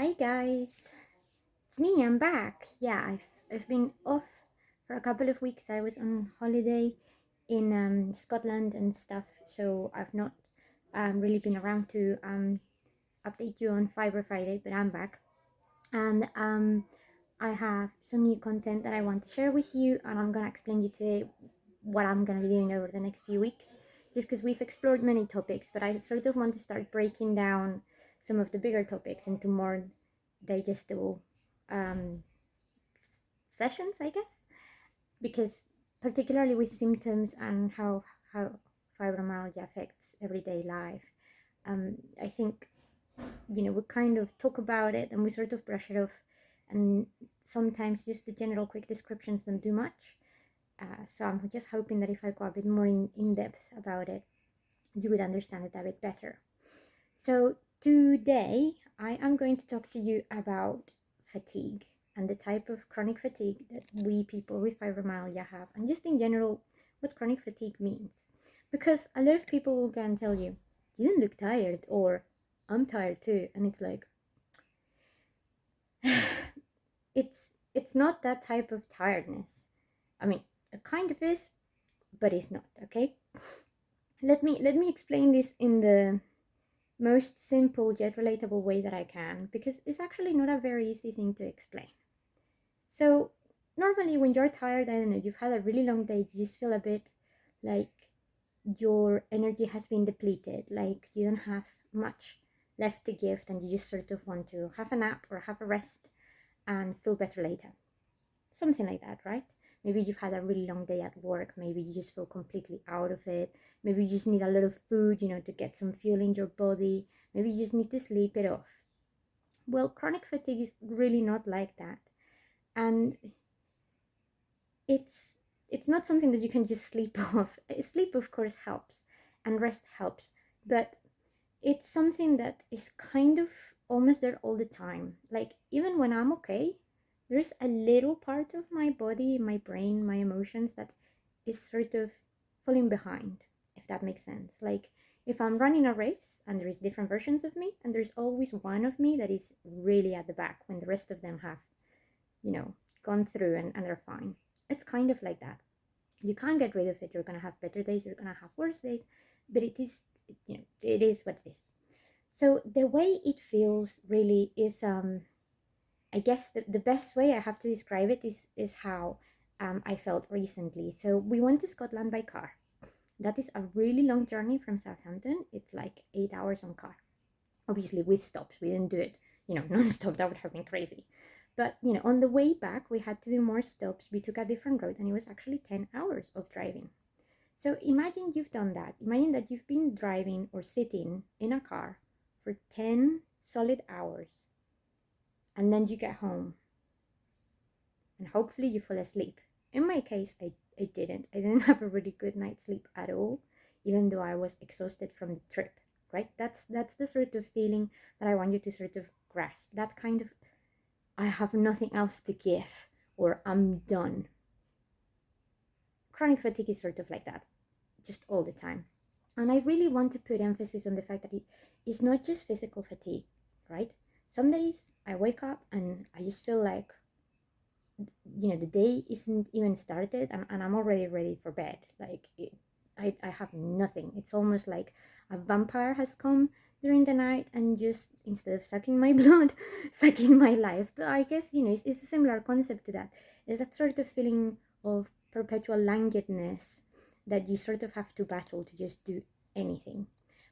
Hi guys, it's me. I'm back. Yeah, I've been off for a couple of weeks. I was on holiday in Scotland and stuff, so I've not really been around to update you on Fiber Friday. But I'm back, and I have some new content that I want to share with you, and I'm gonna explain you today what I'm gonna be doing over the next few weeks. Just because we've explored many topics, but I sort of want to start breaking down some of the bigger topics into more digestible um, sessions, I guess, because particularly with symptoms and how fibromyalgia affects everyday life, I think we kind of talk about it and we sort of brush it off, and sometimes just the general quick descriptions don't do much. So I'm just hoping that if I go a bit more in depth about it, you would understand it a bit better. So today I am going to talk to you about fatigue and the type of chronic fatigue that we people with fibromyalgia have, and just in general what chronic fatigue means. Because a lot of people will go and tell you, you don't look tired, or I'm tired too, and it's like it's not that type of tiredness. I mean, it kind of is, but it's not, okay? Let me explain this in the most simple yet relatable way that I can, because it's actually not a very easy thing to explain. So, normally when you're tired, I don't know, you've had a really long day, you just feel a bit like your energy has been depleted, like you don't have much left to give, and you just sort of want to have a nap or have a rest and feel better later. Something like that, right? Maybe you've had a really long day at work, maybe you just feel completely out of it, maybe you just need a lot of food, to get some fuel in your body, maybe you just need to sleep it off. Well, chronic fatigue is really not like that, and it's it's not something that you can just sleep off. Sleep, of course, helps, and rest helps, but it's something that is kind of almost there all the time. Like, even when I'm okay, there's a little part of my body, my brain, my emotions that is sort of falling behind, if that makes sense. Like, if I'm running a race and there is different versions of me, and there's always one of me that is really at the back when the rest of them have, gone through and they're fine. It's kind of like that. You can't get rid of it. You're gonna have better days, you're gonna have worse days, but it is what it is. So the way it feels really is, I guess the best way I have to describe it is how I felt recently. So we went to Scotland by car. That is a really long journey from Southampton. It's like 8 hours on car. Obviously with stops. We didn't do it, non-stop. That would have been crazy. But, on the way back, we had to do more stops. We took a different road, and it was actually 10 hours of driving. So imagine you've done that. Imagine that you've been driving or sitting in a car for 10 solid hours, and then you get home and hopefully you fall asleep. In my case, I didn't. I didn't have a really good night's sleep at all, even though I was exhausted from the trip, right? That's the sort of feeling that I want you to sort of grasp. That kind of, I have nothing else to give, or I'm done. Chronic fatigue is sort of like that, just all the time. And I really want to put emphasis on the fact that it is not just physical fatigue, right? Some days I wake up and I just feel like, the day isn't even started, and I'm already ready for bed. Like, I have nothing. It's almost like a vampire has come during the night and just, instead of sucking my blood, sucking my life. But I guess, it's a similar concept to that. It's that sort of feeling of perpetual languidness that you sort of have to battle to just do anything.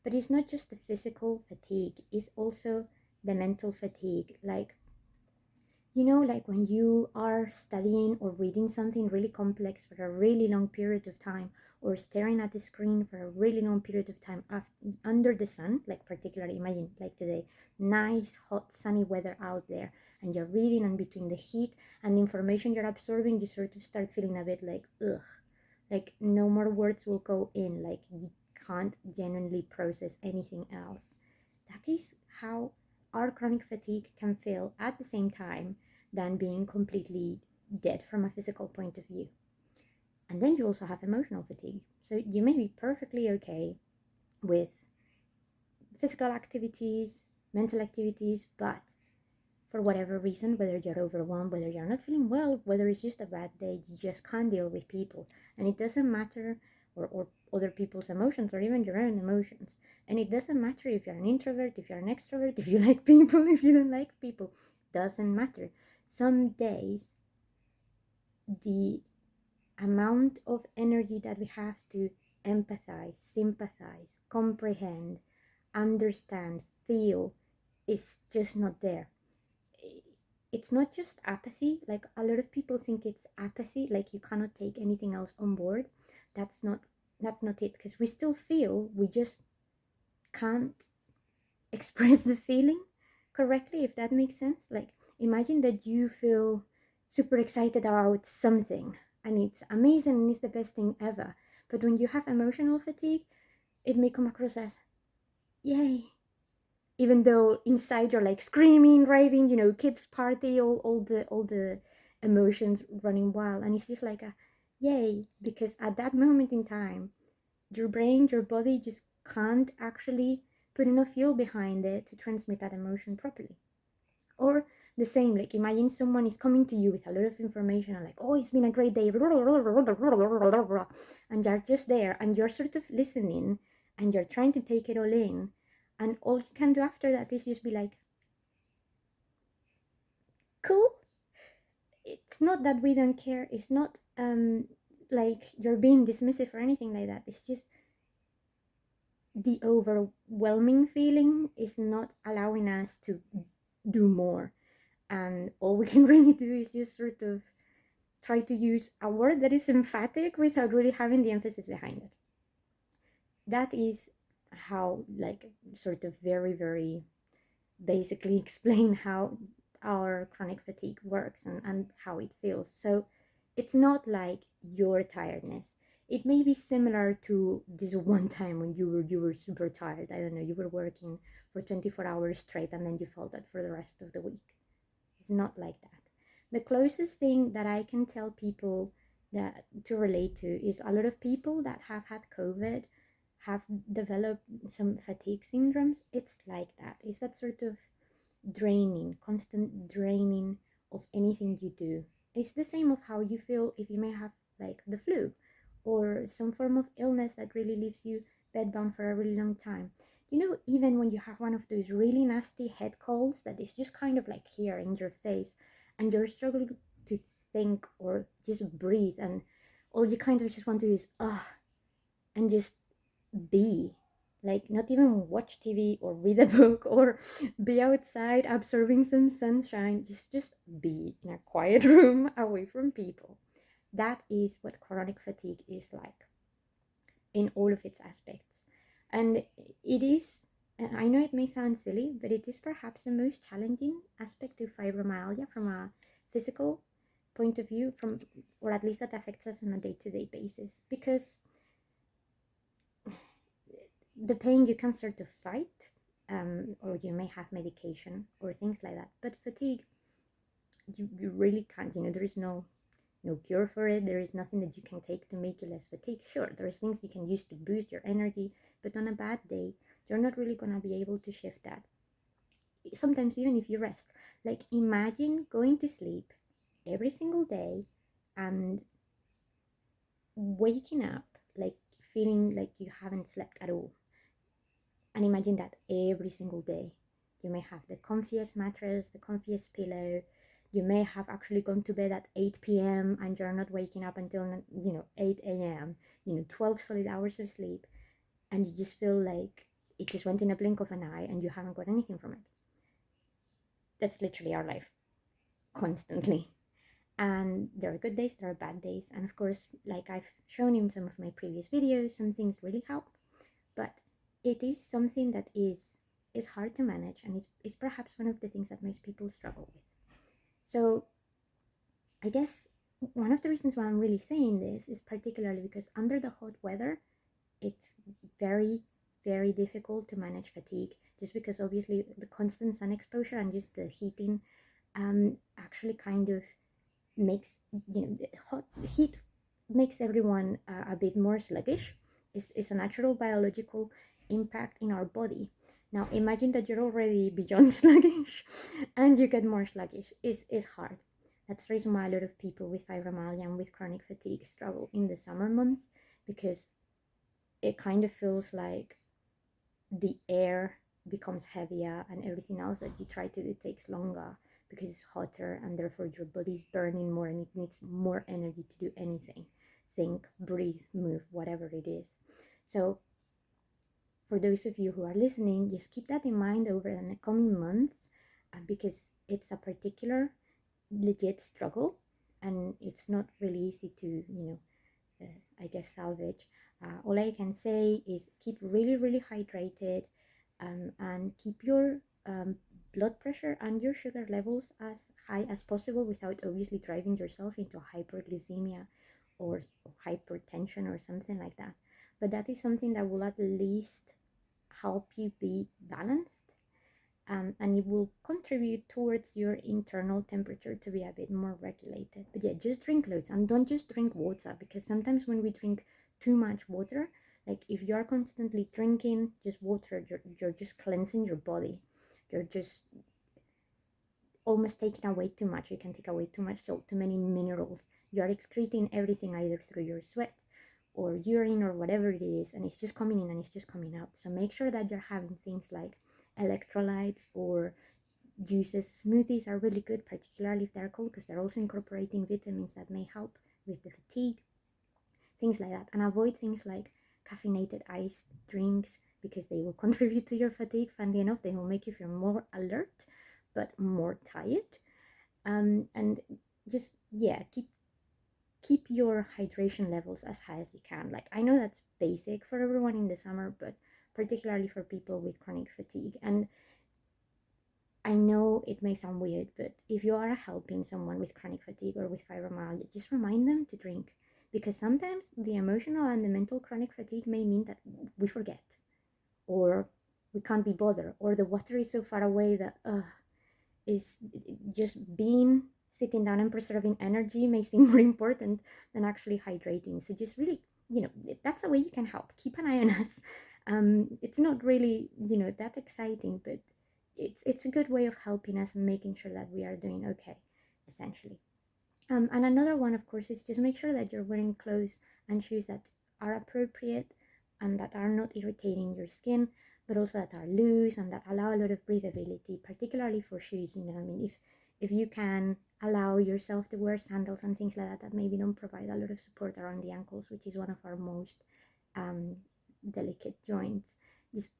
But it's not just the physical fatigue, it's also the mental fatigue. Like, like when you are studying or reading something really complex for a really long period of time, or staring at the screen for a really long period of time under the sun, like particularly imagine like today, nice, hot, sunny weather out there, and you're reading, and between the heat and the information you're absorbing, you sort of start feeling a bit like, ugh, like no more words will go in, like you can't genuinely process anything else. That is how our chronic fatigue can feel at the same time than being completely dead from a physical point of view. And then you also have emotional fatigue. So you may be perfectly okay with physical activities, mental activities, but for whatever reason, whether you're overwhelmed, whether you're not feeling well, whether it's just a bad day, you just can't deal with people. And it doesn't matter, or other people's emotions, or even your own emotions. And it doesn't matter if you're an introvert, if you're an extrovert, if you like people, if you don't like people. Doesn't matter. Some days, the amount of energy that we have to empathize, sympathize, comprehend, understand, feel is just not there. It's not just apathy. Like, a lot of people think it's apathy, like you cannot take anything else on board. That's not it, because we still feel, we just can't express the feeling correctly, if that makes sense. Like, imagine that you feel super excited about something and it's amazing and it's the best thing ever, but when you have emotional fatigue, it may come across as yay, even though inside you're like screaming, raving, kids party, all the emotions running wild, and it's just like a yay, because at that moment in time, your brain, your body just can't actually put enough fuel behind it to transmit that emotion properly. Or the same, like, imagine someone is coming to you with a lot of information and like, oh, it's been a great day, and you're just there and you're sort of listening and you're trying to take it all in, and all you can do after that is just be like, cool. It's not that we don't care, it's not like you're being dismissive or anything like that. It's just the overwhelming feeling is not allowing us to do more, and all we can really do is just sort of try to use a word that is emphatic without really having the emphasis behind it. That is how, like, sort of very, very basically explain how our chronic fatigue works, and how it feels. So it's not like your tiredness. It may be similar to this one time when you were super tired. I don't know, you were working for 24 hours straight and then you felt that for the rest of the week. It's not like that. The closest thing that I can tell people that to relate to is a lot of people that have had COVID have developed some fatigue syndromes. It's like that. It's that sort of draining, constant draining of anything you do. It's the same of how you feel if you may have like the flu or some form of illness that really leaves you bedbound for a really long time. Even when you have one of those really nasty head colds that is just kind of like here in your face, and you're struggling to think or just breathe, and all you kind of just want to do is and just be, like, not even watch TV or read a book or be outside absorbing some sunshine, just be in a quiet room away from people. That is what chronic fatigue is like in all of its aspects. And it is, I know it may sound silly, but it is perhaps the most challenging aspect of fibromyalgia from a physical point of view, or at least that affects us on a day-to-day basis, because the pain you can sort of fight, or you may have medication or things like that, but fatigue, you really can't. There is no cure for it. There is nothing that you can take to make you less fatigued. Sure, there's things you can use to boost your energy, but on a bad day, you're not really going to be able to shift that. Sometimes even if you rest, like, imagine going to sleep every single day and waking up like feeling like you haven't slept at all. And imagine that every single day. You may have the comfiest mattress, the comfiest pillow. You may have actually gone to bed at 8 p.m. and you're not waking up until 8 a.m. 12 solid hours of sleep, and you just feel like it just went in a blink of an eye and you haven't got anything from it. That's literally our life, constantly. And there are good days, there are bad days, and of course, like I've shown in some of my previous videos, some things really help, but it is something that is hard to manage, and is perhaps one of the things that most people struggle with. So I guess one of the reasons why I'm really saying this is particularly because under the hot weather, it's very, very difficult to manage fatigue, just because obviously the constant sun exposure and just the heating actually kind of makes, the hot heat makes everyone a bit more sluggish. It's a natural biological impact in our body. Now imagine that you're already beyond sluggish and you get more sluggish. Is hard. That's the reason why a lot of people with fibromyalgia and with chronic fatigue struggle in the summer months, because it kind of feels like the air becomes heavier and everything else that you try to do takes longer because it's hotter, and therefore your body's burning more and it needs more energy to do anything. Think, breathe, move, whatever it is. So for those of you who are listening, just keep that in mind over the coming months, because it's a particular legit struggle, and it's not really easy to, I guess, salvage. All I can say is keep really, really hydrated, and keep your blood pressure and your sugar levels as high as possible without obviously driving yourself into hyperglycemia or hypertension or something like that. But that is something that will at least help you be balanced, and it will contribute towards your internal temperature to be a bit more regulated. But yeah, just drink loads, and don't just drink water, because sometimes when we drink too much water, like if you are constantly drinking just water, you're just cleansing your body. You're just almost taking away too much. You can take away too much salt, too many minerals. You are excreting everything either through your sweat or urine or whatever it is, and it's just coming in and it's just coming out. So make sure that you're having things like electrolytes or juices. Smoothies are really good, particularly if they're cold, because they're also incorporating vitamins that may help with the fatigue, things like that. And avoid things like caffeinated iced drinks, because they will contribute to your fatigue. Funnily enough, they will make you feel more alert but more tired. And just, yeah, keep your hydration levels as high as you can. Like, I know that's basic for everyone in the summer, but particularly for people with chronic fatigue. And I know it may sound weird, but if you are helping someone with chronic fatigue or with fibromyalgia, just remind them to drink, because sometimes the emotional and the mental chronic fatigue may mean that we forget, or we can't be bothered, or the water is so far away that is just being sitting down and preserving energy may seem more important than actually hydrating. So just really, that's a way you can help. Keep an eye on us. It's not really, that exciting, but it's a good way of helping us and making sure that we are doing okay, essentially. And another one, of course, is just make sure that you're wearing clothes and shoes that are appropriate and that are not irritating your skin, but also that are loose and that allow a lot of breathability, particularly for shoes. I mean, if you can allow yourself to wear sandals and things like that, that maybe don't provide a lot of support around the ankles, which is one of our most delicate joints. Just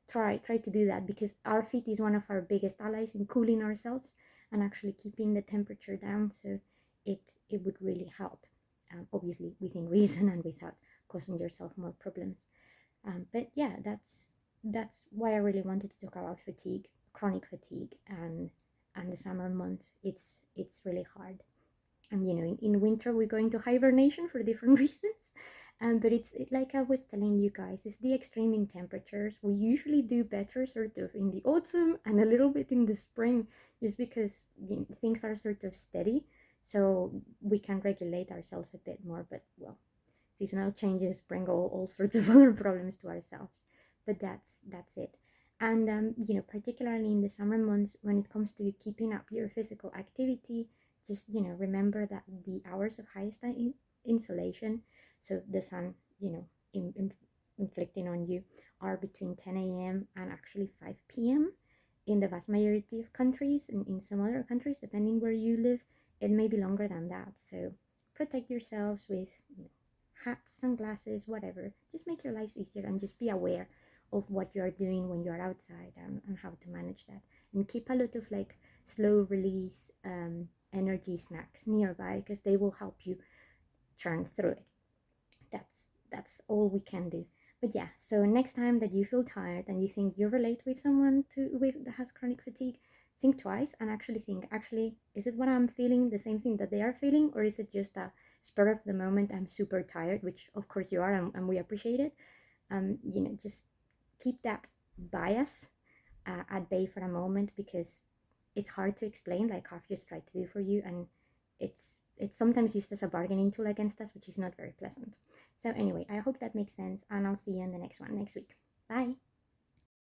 try to do that, because our feet is one of our biggest allies in cooling ourselves and actually keeping the temperature down. So it would really help, obviously within reason and without causing yourself more problems. But yeah, that's why I really wanted to talk about fatigue, chronic fatigue, and the summer months. It's really hard. And in winter we go into hibernation for different reasons. But like I was telling you guys, it's the extreme in temperatures. We usually do better sort of in the autumn and a little bit in the spring, just because things are sort of steady, so we can regulate ourselves a bit more. But well, seasonal changes bring all sorts of other problems to ourselves. But that's it. And particularly in the summer months, when it comes to keeping up your physical activity, just remember that the hours of highest insolation, so the sun inflicting on you, are between 10 a.m. and actually 5 p.m. in the vast majority of countries. In some other countries, depending where you live, it may be longer than that. So protect yourselves with hats, sunglasses, whatever. Just make your lives easier, and just be aware of what you're doing when you're outside, and how to manage that. And keep a lot of like slow release energy snacks nearby, because they will help you churn through it. That's all we can do. But yeah, so next time that you feel tired and you think you relate with someone that has chronic fatigue, think twice and actually think, is it what I'm feeling, the same thing that they are feeling, or is it just a spur of the moment, I'm super tired, which of course you are, and we appreciate it. Just keep that bias at bay for a moment, because it's hard to explain, like I've just tried to do for you, and it's sometimes used as a bargaining tool against us, which is not very pleasant. So anyway, I hope that makes sense, and I'll see you in the next one next week. Bye.